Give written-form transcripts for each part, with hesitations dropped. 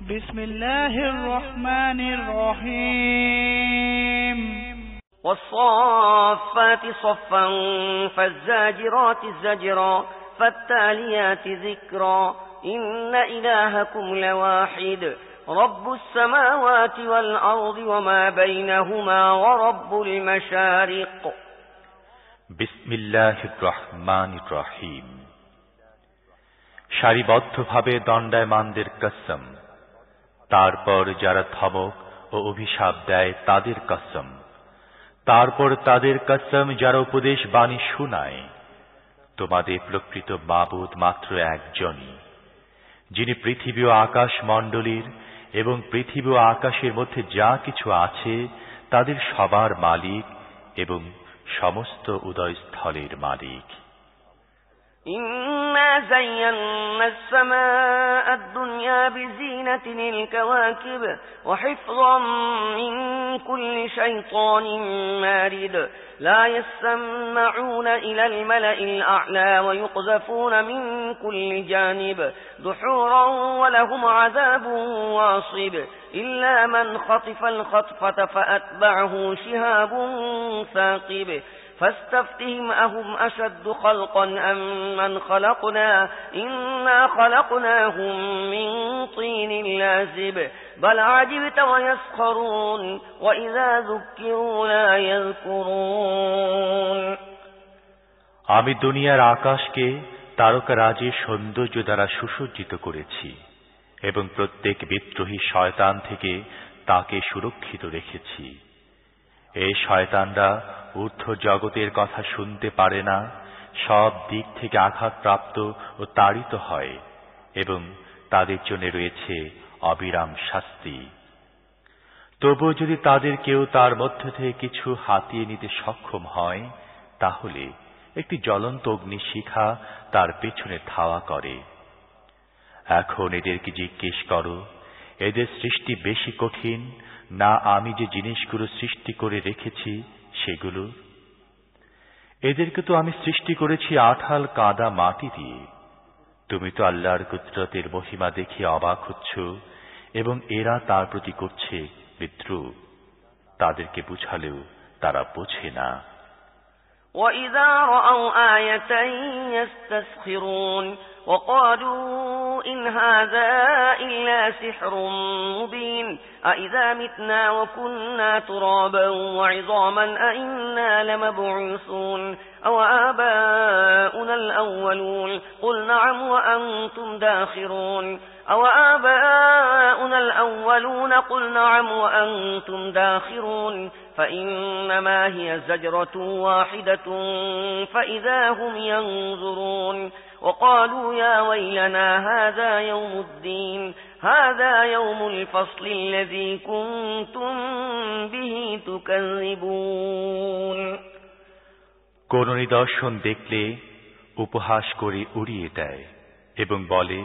بسم الله الرحمن الرحيم والصافات صفا فالزاجرات زجرا فالتاليات ذكرا إن إلهكم لواحد رب السماوات والأرض وما بينهما ورب المشارق بسم الله الرحمن الرحيم সারিবদ্ধভাবে দণ্ডায়মানদের কসম, তারপর যারা ধমক ও অভিশাপ দেয় তাদের কসম, তারপর তাদের কসম যারা উপদেশ বাণী শোনায়। তোমাদের প্রকৃত মাবুদ মাত্র একজনই, যিনি পৃথিবী ও আকাশ মণ্ডলীর এবং পৃথিবী ও আকাশের মধ্যে যা কিছু আছে তাদের সবার মালিক এবং সমস্ত উদয়স্থলের মালিক। إنا زينا السماء الدنيا بزينة الكواكب وحفظا من كل شيطان مارد لا يسمعون إلى الملأ الأعلى ويقذفون من كل جانب دحورا ولهم عذاب واصب إلا من خطف الخطفة فأتبعه شهاب ثاقب فاستفتهم أهم أشد خلقا أم من خلقنا إنا خلقناهم من طين لازب بل عجبت ويسخرون وإذا ذكروا لا يذكرون আমি দুনিয়ার আকাশকে তারকারাজির সৌন্দর্য দ্বারা সুসজ্জিত করেছি এবং প্রত্যেক বিদ্রোহী শয়তান থেকে তাকে সুরক্ষিত রেখেছি। এই শয়তানরা ঊর্ধ্ব জগতের কথা শুনতে পারে না, সব দিক থেকে আঘাতপ্রাপ্ত ও তাড়িত হয় এবং তাদের জন্য রয়েছে অবিরাম শাস্তি। তবু যদি তাদের কেউ তার মধ্য থেকে কিছু হাতিয়ে নিতে সক্ষম হয়, তাহলে একটি জ্বলন্ত অগ্নিশিখা তার পেছনে ধাওয়া করে। এখন এদেরকে জিজ্ঞেস করো, এদের সৃষ্টি বেশি কঠিন না আমি যে জিনিসগুলো সৃষ্টি করে রেখেছি সেগুলো? এদেরকে তো আমি সৃষ্টি করেছি আঠাল কাদা মাটি দিয়ে। তুমি তো আল্লাহর কুদরতের মহিমা দেখে অবাক হচ্ছ এবং এরা তার প্রতি করছে বিদ্রুপ। তাদেরকে বুঝালেও তারা বোঝে না। وَإِذَا رَأَوْا آيَةً يَسْتَسْخِرُونَ وَقَالُوا إِنْ هَذَا إِلَّا سِحْرٌ مُبِينٌ أَإِذَا مِتْنَا وَكُنَّا تُرَابًا وَعِظَامًا أَإِنَّا لَمَبْعُوثُونَ أَوْ آبَاؤُنَا الْأَوَّلُونَ قُلْ نَعَمْ وَأَنْتُمْ دَاخِرُونَ أَوْ آبَاؤُنَا الْأَوَّلُونَ قُلْ نَعَمْ وَأَنْتُمْ دَاخِرُونَ فإنما هي زجرة واحدة فإذا هم ينظرون وقالوا يا ويلنا هذا يوم الدين هذا يوم الفصل الذي كنتم به تكذبون কোন নিদর্শন দেখলে উপহাস করে উড়িয়ে দেয় এবং বলে,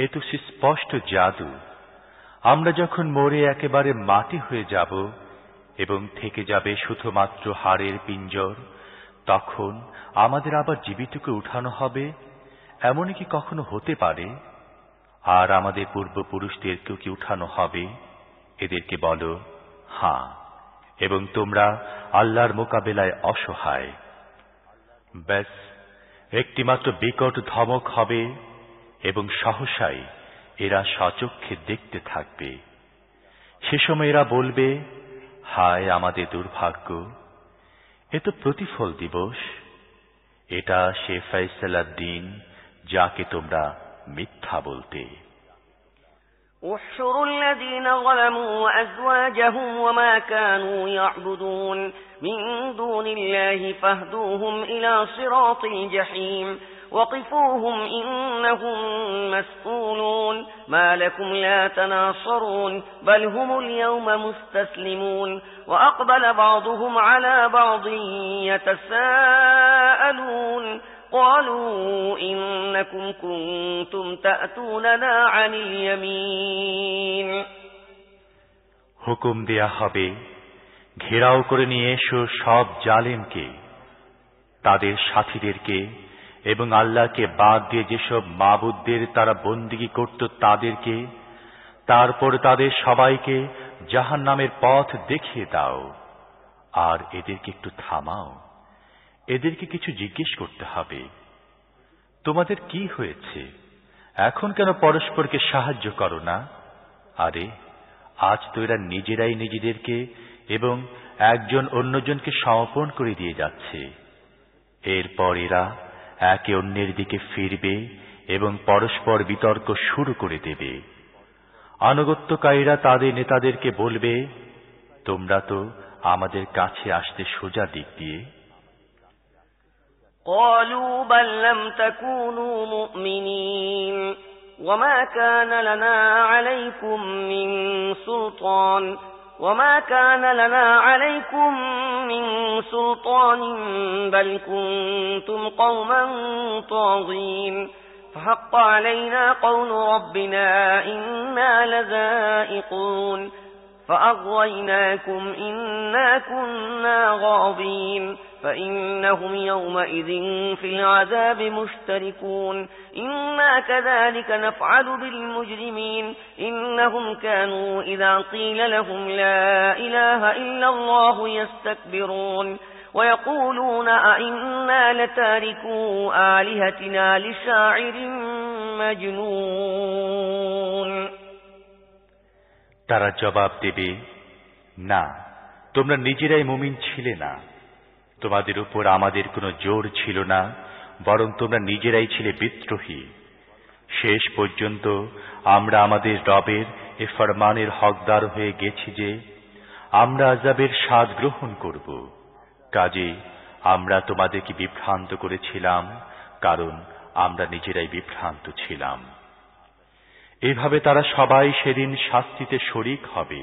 এ তো স্পষ্ট জাদু। আমরা যখন মরে একেবারে মাটি হয়ে যাব এবং থেকে যাবে শুধুমাত্র হাড়ের পিঞ্জর, তখন আমাদের আবার জীবিতকে উঠানো হবে, এমনই কি কখনো হতে পারে? আর আমাদের পূর্বপুরুষদেরকেও কি উঠানো হবে? এদেরকে বলো, হ্যাঁ, এবং তোমরা আল্লাহর মোকাবেলায় অসহায়। ব্যাস একটিমাত্র বিকট ধমক হবে এবং সহসাই এরা সচক্ষে দেখতে থাকবে। সে সময় এরা বলবে, হায় আমাদের দুর্ভাগ্য, এ তো প্রতিফল দিবস, এটা সে ফয়সালার দিন যাকে তোমরা মিথ্যা বলতে। احشروا الذين ظلموا وأزواجهم وما كانوا يعبدون من دون الله فاهدوهم إلى صراط الجحيم وقفوهم إنهم مسؤولون ما لكم لا تناصرون بل هم اليوم مستسلمون وأقبل بعضهم على بعض يتساءلون قالوا إنكم كنتم تأتوننا عن اليمين হুকুম দেয়া হবে, ঘেরাও করে নিয়ে এসো সব জালেমকে, তাদের সাথীদেরকে এবং আল্লাহকে বাদ দিয়ে যেসব মাবুদদের তারা বন্দিগি করত তাদেরকে। তারপর তাদের সবাইকে জাহান্নামের পথ দেখিয়ে দাও, আর এদেরকে একটু থামাও। এদেরকে কিছু জিজ্ঞেস করতে হবে। তোমাদের কি হয়েছে? এখন কেন পরস্পরকে সাহায্য করো না? আরে আজ তো এরা নিজেরাই নিজেদেরকে এবং একজন অন্যজনকে সমর্পণ করে দিয়ে যাচ্ছে। এরপর এরা একে অন্যের দিকে ফিরবে এবং পরস্পর বিতর্ক শুরু করে দেবে। আনুগত্যকারীরা তাদের নেতাদেরকে বলবে, তোমরা তো আমাদের কাছে আসতে সোজা দিক দিয়ে। قالوا بل لم تكونوا مؤمنين وما كان لنا عليكم من سلطان بل كنتم قوما طاغين فحق علينا قول ربنا إنا لذائقون فأغويناكم إنا كنا غاوين فإنهم يومئذ في العذاب مشتركون إنا كذلك نفعل بالمجرمين إنهم كانوا إذا قيل لهم لا إله إلا الله يستكبرون ويقولون أئنا لتاركو آلهتنا لشاعر مجنون তারা জবাব দেবে, না, তোমরা নিজেরাই মুমিন ছিলে না। তোমাদের উপর আমাদের কোনো জোর ছিল না, বরং তোমরা নিজেরাই ছিলে বিদ্রোহী। শেষ পর্যন্ত আমরা আমাদের রবের এ ফরমানের হকদার হয়ে গেছি যে আমরা আযাবের স্বাদ গ্রহণ করব। কাজে আমরা তোমাদেরকে বিভ্রান্ত করেছিলাম, কারণ আমরা নিজেরাই বিভ্রান্ত ছিলাম। এভাবে তারা সবাই সেদিন শাস্তিতে শরীক হবে।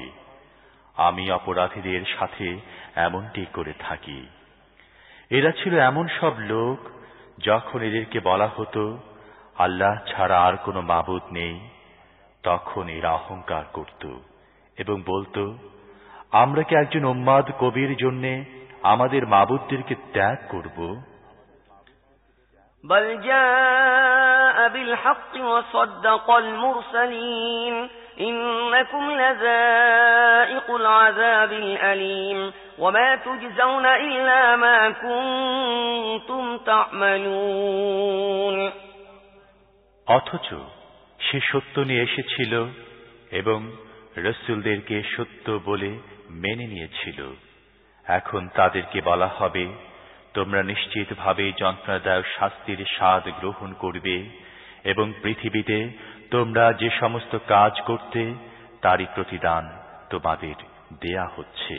আমি অপরাধীদের সাথে এমনটি করে থাকি। এরা ছিল এমন সব লোক, যখন এদেরকে বলা হতো আল্লাহ ছাড়া আর কোনো মাবুদ নেই, তখন এরা অহংকার করত এবং বলতো, আমরা কি একজন উম্মাদ কবির জন্য আমাদের মাবুদদেরকে ত্যাগ করব? بل جاء بالحق وصدق المرسلين إنكم لذائق العذاب الأليم وما تجزون إلا ما كنتم تعملون অথচ সে সত্য নিয়ে এসেছিল এবং রাসূলদেরকে সত্য বলে মেনে নিয়েছিল। এখন তাদেরকে বলা হবে, তোমরা নিশ্চিতভাবে যন্ত্রণাদায়ক শাস্তির স্বাদ গ্রহণ করবে এবং পৃথিবীতে তোমরা যে সমস্ত কাজ করতে তারই প্রতিদান তোমাদের দেয়া হচ্ছে।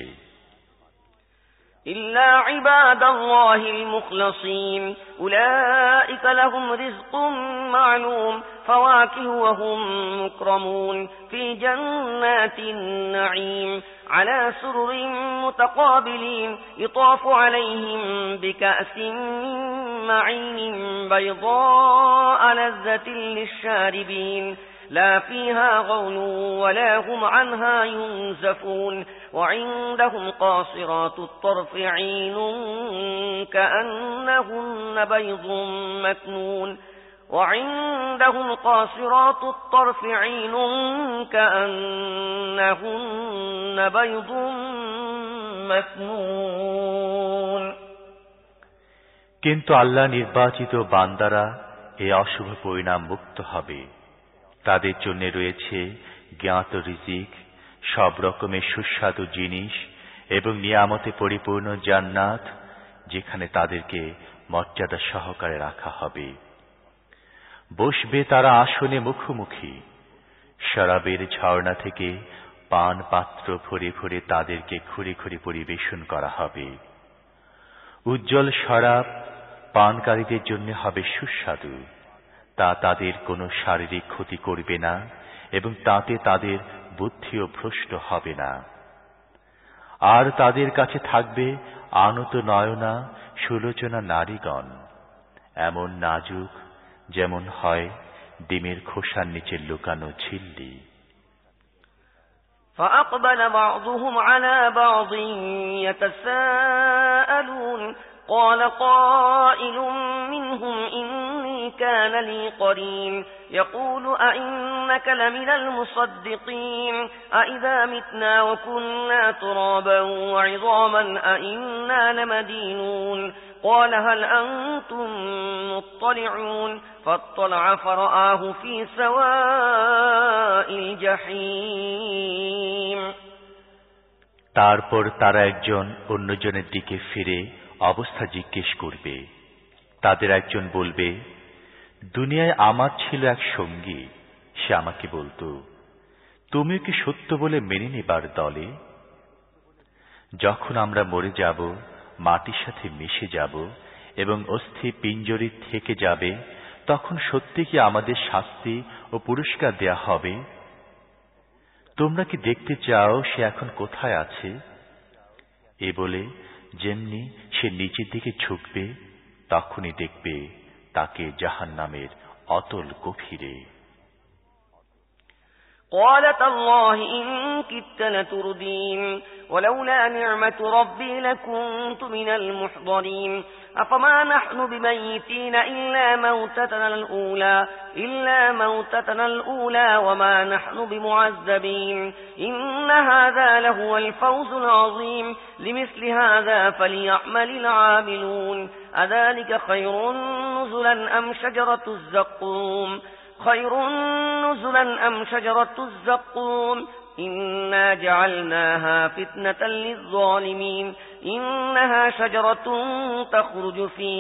إلا عباد الله المخلصين أولئك لهم رزق معلوم فواكه وهم مكرمون في جنات النعيم على سرر متقابلين يطاف عليهم بكأس من معين بيضاء لذة للشاربين لا فيها غول ولا هم عنها ينزفون وعندهم قاصرات الطرف عين كأنهن بيض مكنون وعندهم قاصرات الطرف عين كأنهن بيض مكنون কিন্তু আল্লাহ নির্বাচিত বান্দারা এই অশুভ পরিণাম মুক্ত হবে। তাদের জন্য রয়েছে জ্ঞাত রিজিক, সব রকমের সুস্বাদু জিনিস এবং নিয়ামতে পরিপূর্ণ জান্নাত, যেখানে তাদেরকে মর্যাদা সহকারে রাখা হবে। বসবে তারা আসনে মুখোমুখি। শরাবের ঝর্ণা থেকে পান পাত্র ভরে ভরে তাদেরকে খুঁড়ে খুঁড়ে পরিবেশন করা হবে। উজ্জ্বল শরাব পানকারীদের জন্য হবে সুস্বাদু। তা তাদের কোনো শারীরিক ক্ষতি করবে না এবং তাতে তাদের বুদ্ধিও ভ্রষ্ট হবে না। আর তাদের কাছে থাকবে আনত নয়না সুলোচনা নারীগণ, এমন নাজুক যেমন হয় ডিমের খোসার নিচে লুকানো ঝিল্লি। فأقبل بعضهم على بعض يتساءلون قال قائل منهم إني كان لي قرين يقول أئنك لمن المصدقين أئذا متنا وكنا ترابا وعظاما أئنا لمدينون قال هل أنتم مطلعون فاطلع فرآه في سواء الجحيم তারপর তারা একজন অন্যজনের দিকে ফিরে অবস্থা জিজ্ঞেস করবে। তাদের একজন বলবে, দুনিয়ায় আমার ছিল এক সঙ্গী, সে আমাকে বলতো, তুমিও কি সত্য বলে মেনে নেবার দলে? যখন আমরা মরে যাব, মাটির সাথে মিশে যাব এবং অস্থি পিঞ্জরি থেকে যাবে, তখন সত্যি কি আমাদের শাস্তি ও পুরস্কার দেয়া হবে? তোমরা কি দেখতে চাও সে এখন কোথায় আছে? এ বলে যেমনি সে নিচের দিকে ঝুঁকবে, তখনই দেখবে তাকে জাহান্নামের অতল গভীরে। قال تالله إن كدت لتردين ولولا نعمة ربي لكنت من المحضرين أفما نحن بميتين إلا موتتنا الأولى وما نحن بمعذبين إن هذا لهو الفوز العظيم لمثل هذا فليعمل العاملون أذلك خير نزلا أم شجرة شجرة الزقوم إنا جعلناها فتنة للظالمين إنها شجرة تخرج في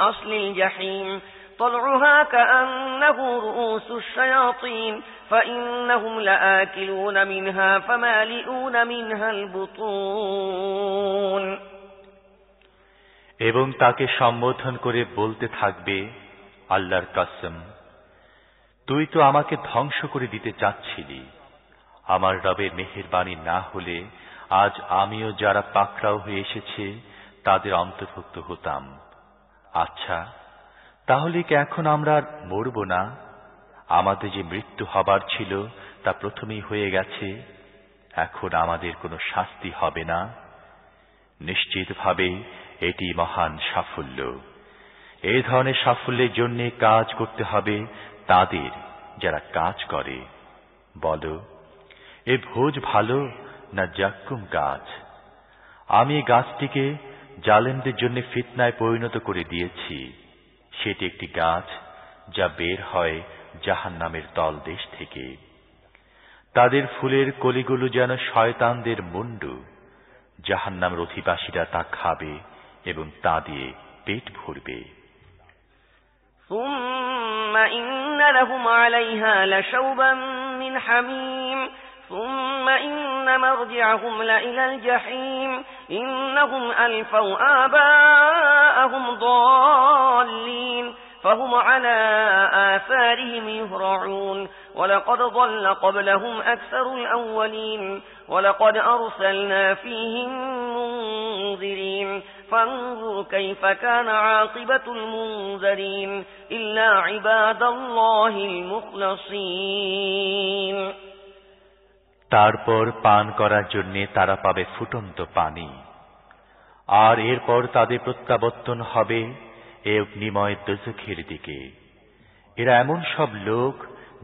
أصل الجحيم طلعها كأنه رؤوس الشياطين فإنهم لآكلون منها فمالئون منها البطون এবং তাকে সম্বোধন করে বলতে থাকবে, আল্লাহর কসম, তুই তো আমাকে ধ্বংস করে দিতে চাচ্ছিলি। আমার রবের মেহেরবানি না হলে আজ আমিও যারা পাকড়াও হয়ে এসেছে তাদের অন্তর্ভুক্ত হতাম। আচ্ছা, তাহলে কি এখন আমরা আর মরব না? আমাদের যে মৃত্যু হবার ছিল তা প্রথমেই হয়ে গেছে, এখন আমাদের কোনো শাস্তি হবে না। নিশ্চিতভাবে এটি মহান সাফল্য। এই ধরনের সাফল্যের জন্য কাজ করতে হবে তাদের যারা কাজ করে। বলো, এ ভোজ ভালো না জাক্কুম গাছ? আমি এই গাছটিকে জালেমদের জন্য ফিতনায় পরিণত করে দিয়েছি। সেটি একটি গাছ যা বের হয় জাহান্নামের তলদেশ থেকে। তাদের ফুলের কলিগুলো যেন শয়তানদের মুন্ডু। জাহান্নামের অধিবাসীরা তা খাবে এবং তা দিয়ে পেট ভরবে। ثم إن لهم عليها لشوبا من حميم ثم إن مرجعهم لإلى الجحيم إنهم ألفوا آباءهم ضالين فهم على آثارهم يهرعون ولقد ضل قبلهم أكثر الأولين ولقد أرسلنا فيهم منذرين فانظر كيف كان عاقبة المنذرين إلا عباد الله المخلصين তারপর পান করার জন্য তারা পাবে ফুটন্ত পানি, আর এরপর তাদের প্রত্যাবর্তন হবে এ অগ্নিময় দোজখের দিকে। এরা এমন সব লোক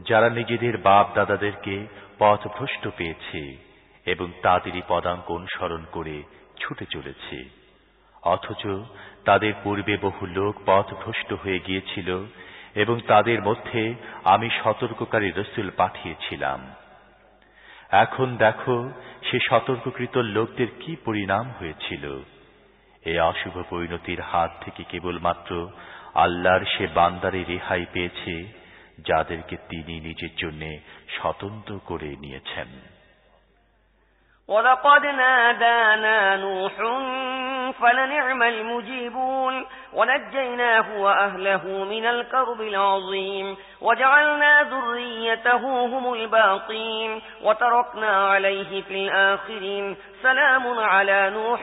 যারা নিজেদের বাপ দাদাদেরকে পথভ্রষ্ট পেয়েছে এবং তাদেরই পদাঙ্ক অনুসরণ করে ছুটে চলেছে, অথচ তাদের পূর্বে বহু লোক পথভ্রষ্ট হয়ে গিয়েছিল এবং তাদের মধ্যে আমি সতর্ককারী রাসূল পাঠিয়েছিলাম। এখন দেখো সে সতর্ককৃত লোকদের কি পরিণাম হয়েছিল। এই অশুভ পরিণতির হাত থেকে কেবলমাত্র আল্লাহর সে বান্দারে রেহাই পেয়েছে যাদেরকে তিনি নিজের জন্য স্বতন্ত্র করে নিয়েছেন। وَلَقَدْ نَادَانَا نُوحٌ فَلَنِعْمَ الْمُجِيبُونَ وَنَجَّيْنَاهُ وَأَهْلَهُ مِنَ الْكَرْبِ الْعَظِيمِ وَجَعَلْنَا ذُرِّيَّتَهُ هُمُ الْبَاقِينَ وَتَرَكْنَا عَلَيْهِ فِي الْآخِرِينَ سَلَامٌ عَلَى نُوحٍ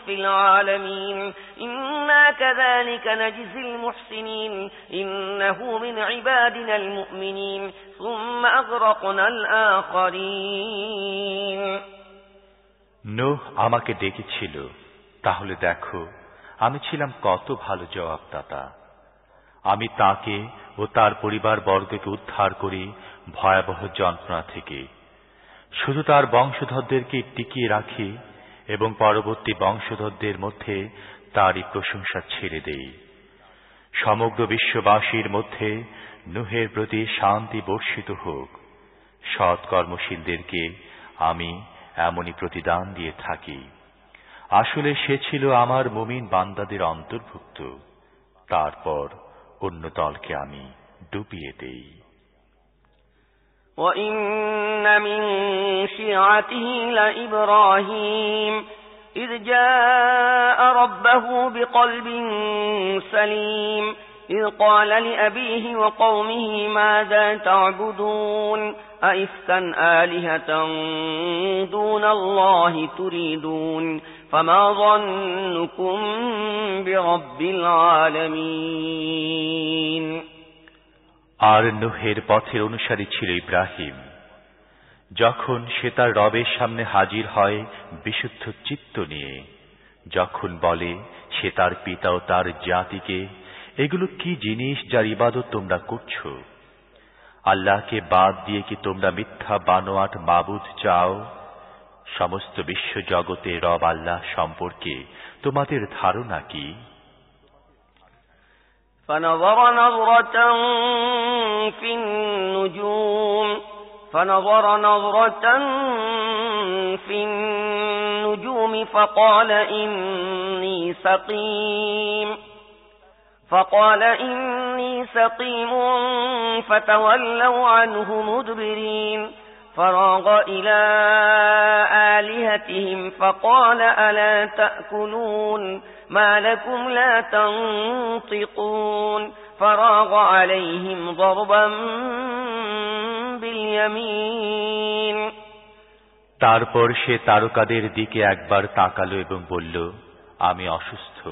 فِي الْعَالَمِينَ إِنَّا كَذَلِكَ نَجْزِي الْمُحْسِنِينَ إِنَّهُ مِنْ عِبَادِنَا الْمُؤْمِنِينَ ثُمَّ أَغْرَقْنَا الْآخَرِينَ নূহ আমাকে ডেকেছিল, তাহলে দেখো আমি ছিলাম কত ভালো জবাবদাতা। আমি তাকে ও তার পরিবারবর্গকে উদ্ধার করি ভয়াবহ যন্ত্রণা থেকে। শুধু তার বংশধরদেরকে টিকিয়ে রাখি এবং পরবর্তী বংশধরদের মধ্যে তারই প্রশংসা ছেড়ে দেই। সমগ্র বিশ্ববাসীর মধ্যে নূহের প্রতি শান্তি বর্ষিত হোক। সৎ কর্মশীলদেরকে আমি এমনই প্রতিদান দিয়ে থাকি। আসলে সে ছিল আমার মুমিন বান্দাদের অন্তর্ভুক্ত। তারপর অন্য দলকে আমি ডুবিয়ে দেই। وَإِنَّ مِن شِيعَتِهِ لَإِبْرَاهِيمَ إِذْ جَاءَ رَبَّهُ بِقَلْبٍ سَلِيمٍ إِذْ قَالَ لِأَبِيهِ وَقَوْمِهِ مَاذَا تَعْبُدُونَ أَئِفْكًا آلِهَةً دُونَ اللَّهِ تُرِيدُونَ فَمَا ظَنُّكُمْ بِرَبِّ الْعَالَمِينَ। আর নূহের পথের অনুসারী ছিল ইব্রাহিম। যখন সে তার রবের সামনে হাজির হয় বিশুদ্ধ চিত্ত নিয়ে, যখন বলে সে তার পিতা ও তার জাতিকে, এগুলো কি জিনিস যার ইবাদত তোমরা করছো? আল্লাহকে বাদ দিয়ে কি তোমরা মিথ্যা বানোয়াট মাবুদ চাও? সমস্ত বিশ্ব জগতে রব আল্লাহ সম্পর্কে তোমাদের ধারণা কি? فنظر نظرة في النجوم فقال إني سقيم فتولوا عنه مدبرين فراغ إلى آلهتهم فقال ألا تأكلون ما لكم لا تنطقون فراغ عليهم ضربا باليمين। তারপর সে তারকাদের দিকে একবার তাকালো এবং বলল, আমি অসুস্থ।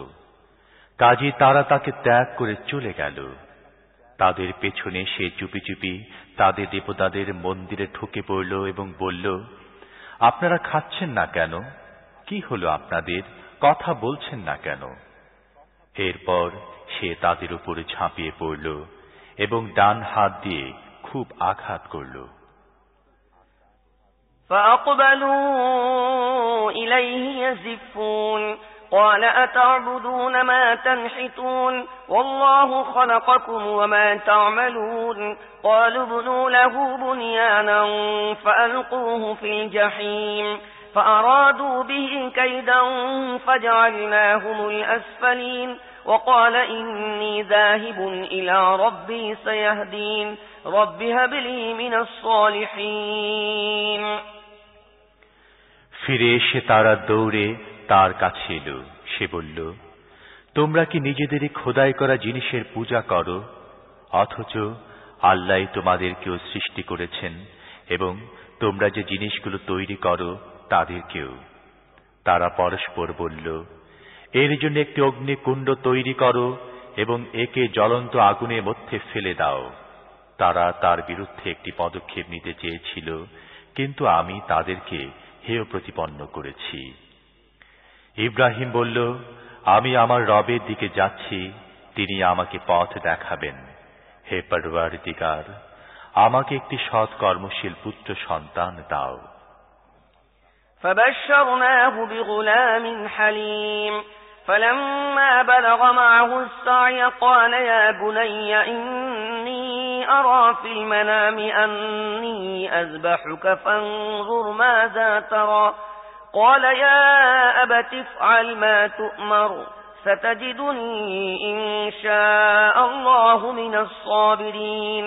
কাজী তারা তাকে ত্যাগ করে চলে গেল। তাদের পেছনে সে চুপি চুপি তাদের দেবতাদের মন্দিরে ঢুকে পড়ল এবং বলল, আপনারা খাচ্ছেন না কেন? কি হলো আপনাদের? কথা বলছেন না কেন? এরপর সে তাদের উপরে ঝাঁপিয়ে পড়ল এবং ডান হাত দিয়ে খুব আঘাত করল। فأقبلوا إليه يزفون قال أتعبدون ما تنحتون والله خلقكم وما تعملون قالوا ابنوا له بنيانا فألقوه في الجحيم فأرادوا به كيدا فجعلناهم الأسفلين وقال إني ذاهب إلى ربي سيهدين رب هب لي من الصالحين। ফিরে এসে তারা দৌড়ে তার কাছে এলো। সে বলল, তোমরা কি নিজেদেরই খোদাই করা জিনিসের পূজা করো, অথচ আল্লাহ তোমাদেরকেও সৃষ্টি করেছেন এবং তোমরা যে জিনিসগুলো তৈরি করো তাদেরকেও। তারা পরস্পর বলল, এর জন্য একটি অগ্নিকুণ্ড তৈরি করো এবং একে জ্বলন্ত আগুনের মধ্যে ফেলে দাও। তারা তার বিরুদ্ধে একটি পদক্ষেপ নিতে চেয়েছিল, কিন্তু আমি তাদেরকে হেয় প্রতিপন্ন করেছি। ইব্রাহিম বলল, আমি আমার রবের দিকে যাচ্ছি, তিনি আমাকে পথ দেখাবেন। হে পরওয়ারদিগার, আমাকে একটি সৎ কর্মশীল পুত্র সন্তান দাও। فبشرناه بغلام حليم فلما بلغ معه السعي قال يا بني إني أرى في المنام أني أذبحك فانظر ماذا ترى قال يا أبت افعل ما تؤمر ستجدني إن شاء الله من الصابرين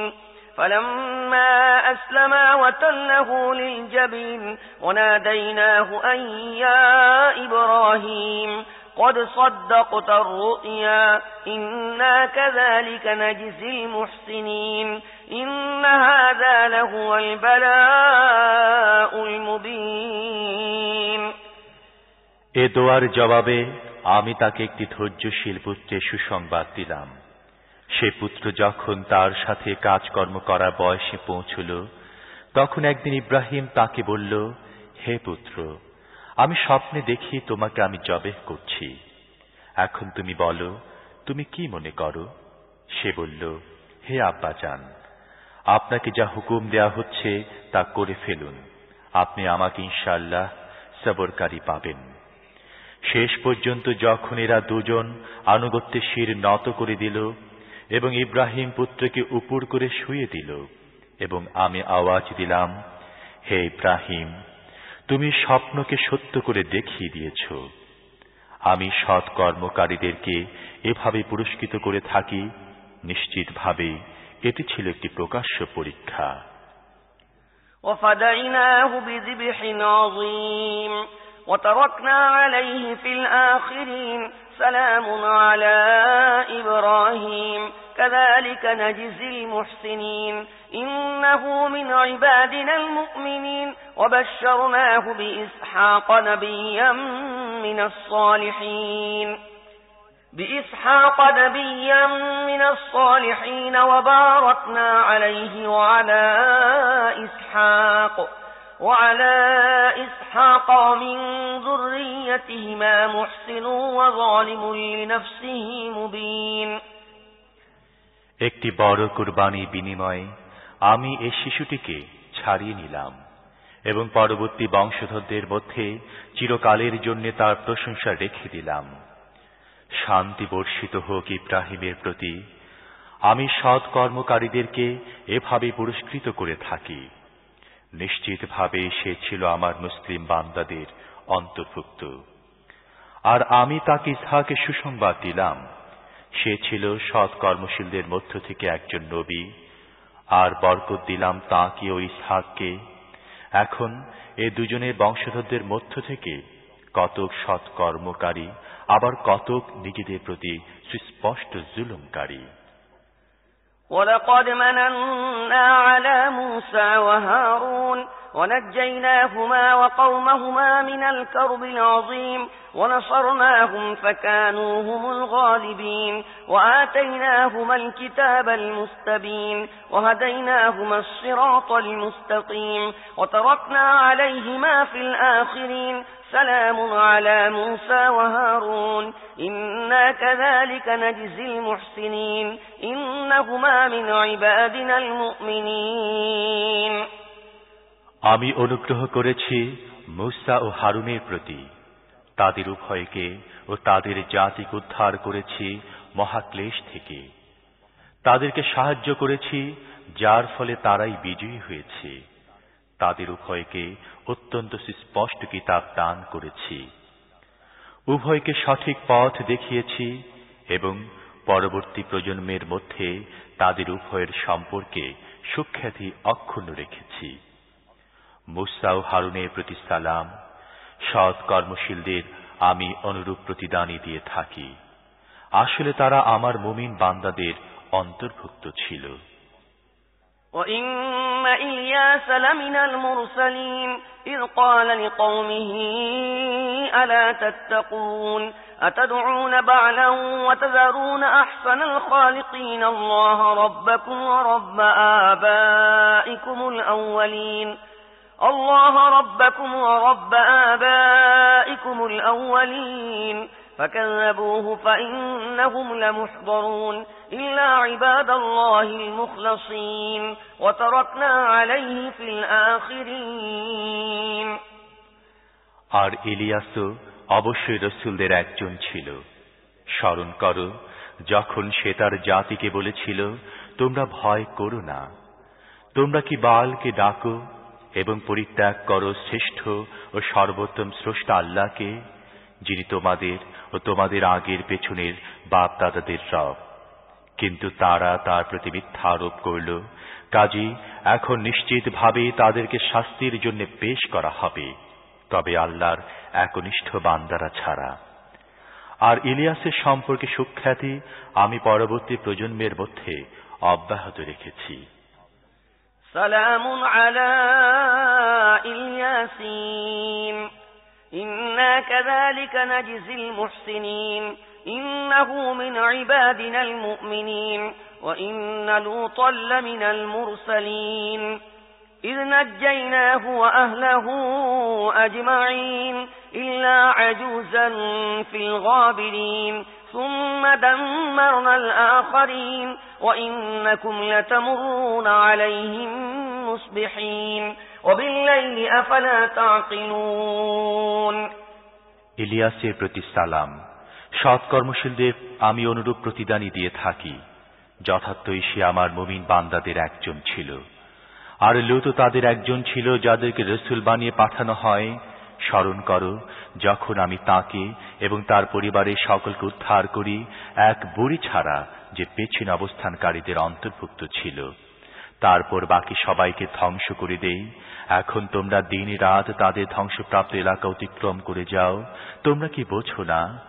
فلما أسلما وتله للجبين وناديناه أن يا إبراهيم قد صدقت الرؤيا إنا كذلك نجزي المحسنين إن هذا لهو البلاء المبين। এ দোয়ার জবাবে আমি তাকে একটি ধৈর্যশীল পুত্রের সুসংবাদ দিলাম। সে পুত্র যখন তার সাথে কাজকর্ম করার বয়সে পৌঁছল, তখন একদিন ইব্রাহিম তাকে বলল, হে পুত্র, আমি স্বপ্নে দেখি তোমাকে আমি জবেহ করছি। এখন তুমি বলো, তুমি কি মনে করো? সে বলল, হে আব্বাজান, আপনাকে যা হুকুম দেয়া হচ্ছে তা করে ফেলুন, আপনি আমাকে ইনশাআল্লাহ সবরকারী পাবেন। শেষ পর্যন্ত যখন এরা দুজন আনুগত্যের শির নত করে দিল এবং ইব্রাহিম পুত্রকে উপর করে শুয়ে দিল এবং আমি আওয়াজ দিলাম, হে ইব্রাহিম, তুমি স্বপ্নকে সত্য করে দেখিয়ে দিয়েছ। আমি সৎ কর্মকারীদেরকে এভাবে পুরস্কৃত করে থাকি, নিশ্চিতভাবে এটি ছিল একটি প্রকাশ্য পরীক্ষা। وفديناه بذبح عظيم وتركنا عليه في الآخرين سلام على إبراهيم كذلك نجزي المحسنين إنه من عبادنا المؤمنين وبشرناه بإسحاق نبيا من الصالحين وباركنا عليه وعلى إسحاق ومن ذريتهما محسن وظالم لنفسه مبين। একটি বড় কুরবানির বিনিময়ে আমি এই শিশুটিকে ছাড়িয়ে নিলাম এবং পরবর্তী বংশধরদের মধ্যে চিরকালের জন্য তার প্রশংসা রেখে দিলাম। শান্তি বর্ষিত হোক ইব্রাহিমের প্রতি। আমি সৎ কর্মকারীদেরকে এভাবে পুরস্কৃত করে থাকি, নিশ্চিতভাবে সে ছিল আমার মুসলিম বান্দাদের অন্তর্ভুক্ত। আর আমি তাকে ইসহাকে সুসংবাদ দিলাম, সে ছিল সৎ কর্মশীলদের মধ্য থেকে একজন নবী, আর বরকত দিলাম তাকে ও ইসহাককে। এখন এ দুজনের বংশধরদের মধ্য থেকে কতক সৎ কর্মকারী, আবার কতক নিজেদের প্রতি সুস্পষ্ট জুলুমকারী। ولقد مننا على موسى وهارون ونجيناهما وقومهما من الكرب العظيم ونصرناهم فكانوا هم الغالبين وآتيناهما الكتاب المستبين وهديناهما الصراط المستقيم وتركنا عليهما في الآخرين سلام على موسى وهارون إنا كذلك نجزي المحسنين إنهما من عبادنا المؤمنين। আমি অনুগ্রহ করেছি মূসা ও হারুনের প্রতি, তাদের উভয়কে ও তাদের জাতিকে উদ্ধার করেছি মহাক্লেশ থেকে। তাদেরকে সাহায্য করেছি, যার ফলে তারাই বিজয়ী হয়েছে। তাদের উভয়কে অত্যন্ত সুস্পষ্ট কিতাব দান করেছি, উভয়কে সঠিক পথ দেখিয়েছি এবং পরবর্তী প্রজন্মের মধ্যে তাদের উভয়ের সম্পর্কে সুখ্যাতি অক্ষুণ্ণ রেখেছি। মূসা ও হারুনের প্রতি সালাম। সৎ কর্মশীলদের আমি অনুরূপ প্রতিদানই দিয়ে থাকি। আসলে তারা আমার মুমিন বান্দাদের অন্তর্ভুক্ত ছিল। وإن إلياس لمن المرسلين إذ قال لقومه ألا تتقون أتدعون بعلا وتذرون أحسن الخالقين الله ربكم ورب آبائكم الأولين فكذبوه فإنهم لمحضرون إلا عباد الله المخلصين وتركنا عليه في الآخرين। আর ইলিয়াসও অবশ্যই রাসূলদের একজন ছিল। স্মরণ করো যখন সে তার জাতিকে বলেছিল, তোমরা ভয় করো না, তোমরা কি বালকে ডাকো এবং পরিত্যাগ করো শ্রেষ্ঠ ও সর্বোত্তম স্রষ্টা আল্লাহকে, যিনি তোমাদের ও তোমাদের আগের পেছনের বাপ দাদাদের রব। কিন্তু তারা তার প্রতি মিথ্যা আরোপ করল। কাজেই এখন নিশ্চিতভাবে তাদেরকে শাস্তির জন্য পেশ করা হবে, তবে আল্লাহর একনিষ্ঠ বান্দারা ছাড়া। আর ইলিয়াসের সম্পর্কে সুখ্যাতি আমি পরবর্তী প্রজন্মের মধ্যে অব্যাহত রেখেছি। সালামুন আলা ইলিয়াসিন ইন্না কাযালিকা নাজজিল মুহসিনিন ইন্নাহু মিন ইবাদিনাল মুমিনিন ওয়া ইন্না লূতান লামিনাল মুরসালিন إذ نجيناه وأهله أجمعين إلا عجوزا في الغابرين ثم دمرنا الآخرين وإنكم لتمرون عليهم مصبحين وبالليل أفلا تعقلون ইলিয়াসের প্রতি সালাম। সৎকর্মশীলদের আমি অনুরূপ প্রতিদানই দিয়ে থাকি। যথার্থই সে আমার মুমিন বান্দাদের একজন ছিল। আর লূত তাদের একজন ছিল যাদেরকে রাসূল বানিয়ে পাঠানো হয়। স্মরণ করো যখন আমি তাকে এবং তার পরিবারের সকলকে উদ্ধার করি, এক বুড়ি ছাড়া যে পেছন অবস্থানকারীদের অন্তর্ভুক্ত ছিল। তারপর বাকি সবাইকে ধ্বংস করে দেই। এখন তোমরা দিন রাত তাদের ধ্বংসপ্রাপ্ত এলাকা অতিক্রম করে যাও। তোমরা কি বোঝো না?